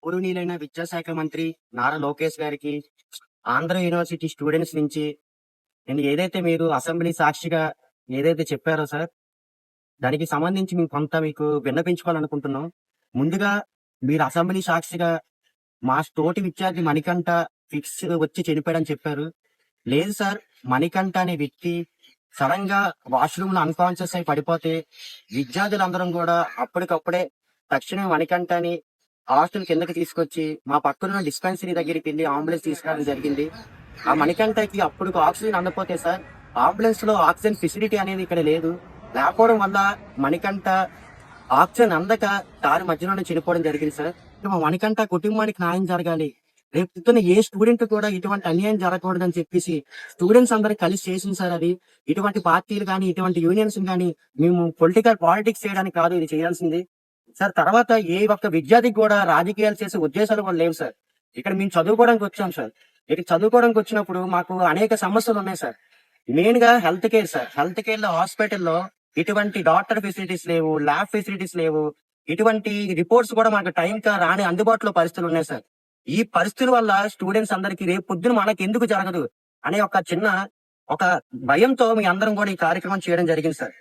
గౌరవనీయులైన విద్యాశాఖ మంత్రి నారా లోకేష్ గారికి, ఆంధ్ర యూనివర్సిటీ స్టూడెంట్స్ నుంచి నేను ఏదైతే మీరు అసెంబ్లీ సాక్షిగా ఏదైతే చెప్పారో సార్, దానికి సంబంధించి మేము కొంత మీకు విన్నపించుకోవాలనుకుంటున్నాం. ముందుగా మీరు అసెంబ్లీ సాక్షిగా మా తోటి విద్యార్థి మణికంఠ ఫిక్స్ వచ్చి చనిపోయాడని చెప్పారు. లేదు సార్, మణికంఠ అనే వ్యక్తి సడన్ గా వాష్రూమ్ లో అన్కాన్షియస్ అయి పడిపోతే విద్యార్థులందరం కూడా అప్పటికప్పుడే తక్షణమే మణికంఠని హాస్టల్ కిందకి తీసుకొచ్చి మా పక్కన డిస్పెన్సరీ దగ్గరికి వెళ్ళి అంబులెన్స్ తీసుకురావడం జరిగింది. ఆ మణికంఠకి అప్పుడు ఆక్సిజన్ అందపోతే సార్, అంబులెన్స్ లో ఆక్సిజన్ ఫెసిలిటీ అనేది ఇక్కడ లేదు. లేకపోవడం వల్ల మణికంఠ ఆక్సిజన్ అందక దారి మధ్యలోనే చనిపోవడం జరిగింది సార్. మా మణికంఠ కుటుంబానికి న్యాయం జరగాలి. రేపు పొద్దున్న ఏ స్టూడెంట్ కూడా ఇటువంటి అన్యాయం జరగకూడదని చెప్పేసి స్టూడెంట్స్ అందరూ కలిసి చేసింది సార్. అది ఇటువంటి పార్టీలు కానీ ఇటువంటి యూనియన్స్ కానీ మేము పాలిటిక్స్ చేయడానికి కాదు ఇది చేయాల్సింది సార్. తర్వాత ఏ ఒక్క విద్యార్థికి కూడా రాజకీయాలు చేసే ఉద్దేశాలు కూడా లేవు సార్. ఇక్కడ మేము చదువుకోవడానికి వచ్చాం సార్. ఇక్కడ చదువుకోవడానికి వచ్చినప్పుడు మాకు అనేక సమస్యలు ఉన్నాయి సార్. మెయిన్ గా health care sir. Health care లో హాస్పిటల్లో ఇటువంటి డాక్టర్ ఫెసిలిటీస్ లేవు, ల్యాబ్ ఫెసిలిటీస్ లేవు. ఇటువంటి రిపోర్ట్స్ కూడా మనకు టైం కా రాని అందుబాటులో పరిస్థితులు ఉన్నాయి సార్. ఈ పరిస్థితుల వల్ల స్టూడెంట్స్ అందరికి రేపు పొద్దున మనకి ఎందుకు జరగదు అనే ఒక భయంతో మీ అందరం కూడా ఈ కార్యక్రమం చేయడం జరిగింది సార్.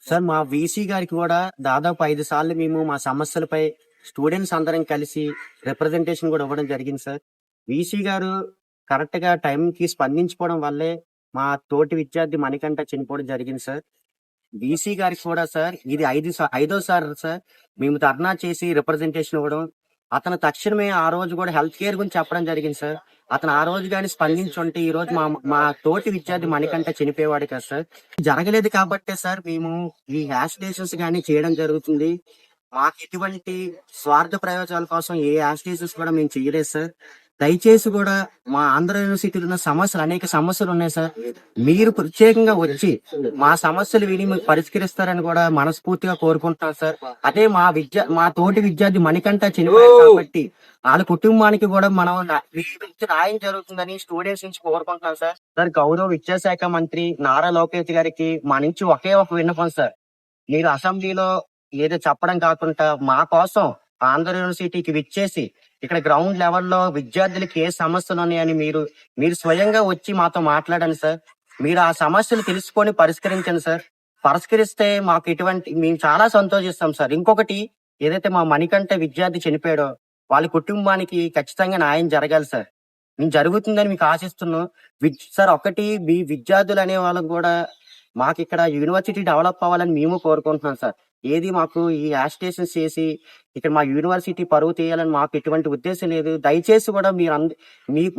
సార్, మా వీసీ గారికి కూడా దాదాపు 5 సార్లు మేము మా సమస్యలపై స్టూడెంట్స్ అందరం కలిసి రిప్రజెంటేషన్ కూడా ఇవ్వడం జరిగింది సార్. వీసీ గారు కరెక్ట్ గా టైం కి స్పందించుకోవడం వల్లే మా తోటి విద్యార్థి మణికంఠ చనిపోవడం జరిగింది సార్. వీసీ గారికి కూడా సార్ ఇది 5వ సారి సార్ మేము ధర్నా చేసి రిప్రజెంటేషన్ ఇవ్వడం. అతను తక్షణమే ఆ రోజు కూడా హెల్త్ కేర్ గురించి చెప్పడం జరిగింది సార్. అతను ఆ రోజు కానీ స్పందించుంటే ఈ రోజు మా తోటి విద్యార్థి మణికంఠ చనిపోయేవాడు కదా సార్. జరగలేదు కాబట్టే సార్ మేము ఈ యాజిటేషన్స్ కానీ చేయడం జరుగుతుంది. మాకు ఎటువంటి స్వార్థ ప్రయోజనాల కోసం ఏ యాజిటేషన్స్ కూడా మేము చేయలేదు సార్. దయచేసి కూడా మా ఆంధ్ర యూనివర్సిటీలో ఉన్న అనేక సమస్యలు ఉన్నాయి సార్. మీరు ప్రత్యేకంగా వచ్చి మా సమస్యలు విని మీరు పరిష్కరిస్తారని కూడా మనస్ఫూర్తిగా కోరుకుంటున్నాం సార్. అదే మా తోటి విద్యార్థి మణికంఠ చనిపోయారు కాబట్టి వాళ్ళ కుటుంబానికి కూడా మనం న్యాయం జరుగుతుందని స్టూడెంట్స్ నుంచి కోరుకుంటున్నాం సార్. సార్, గౌరవ విద్యాశాఖ మంత్రి నారా లోకేష్ గారికి మా నుంచి ఒకే ఒక విన్నపం సార్. మీరు అసెంబ్లీలో ఏదో చెప్పడం కాకుండా మా కోసం ఆంధ్ర యూనివర్సిటీకి విచ్చేసి ఇక్కడ గ్రౌండ్ లెవెల్లో విద్యార్థులకి ఏ సమస్యలు ఉన్నాయని మీరు స్వయంగా వచ్చి మాతో మాట్లాడండి సార్. మీరు ఆ సమస్యలు తెలుసుకొని పరిష్కరించండి సార్. పరిష్కరిస్తే మేము చాలా సంతోషిస్తాం సార్. ఇంకొకటి, ఏదైతే మా మణికంఠ విద్యార్థి చనిపోయాడో వాళ్ళ కుటుంబానికి ఖచ్చితంగా న్యాయం జరగాలి సార్. మేము జరుగుతుందని మీకు ఆశిస్తున్నాం సార్. మీ విద్యార్థులు అనే వాళ్ళకు కూడా మాకు ఇక్కడ యూనివర్సిటీ డెవలప్ అవ్వాలని మేము కోరుకుంటున్నాం సార్. ఏది మాకు ఈ యాజిటేషన్స్ చేసి ఇక్కడ మా యూనివర్సిటీ పరువు తీయాలని మాకు ఎటువంటి ఉద్దేశం లేదు. దయచేసి కూడా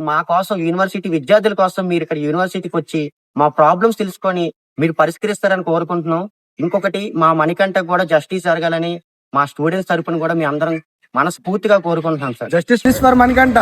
మా కోసం యూనివర్సిటీ విద్యార్థుల కోసం మీరు ఇక్కడ యూనివర్సిటీకి వచ్చి మా ప్రాబ్లమ్స్ తెలుసుకొని మీరు పరిష్కరిస్తారని కోరుకుంటున్నాం. ఇంకొకటి, మా మణికంఠకు కూడా జస్టిస్ జరగాలని మా స్టూడెంట్స్ తరపున కూడా మీ అందరం మనస్ఫూర్తిగా కోరుకుంటున్నాం సార్. Justice for Manikanta.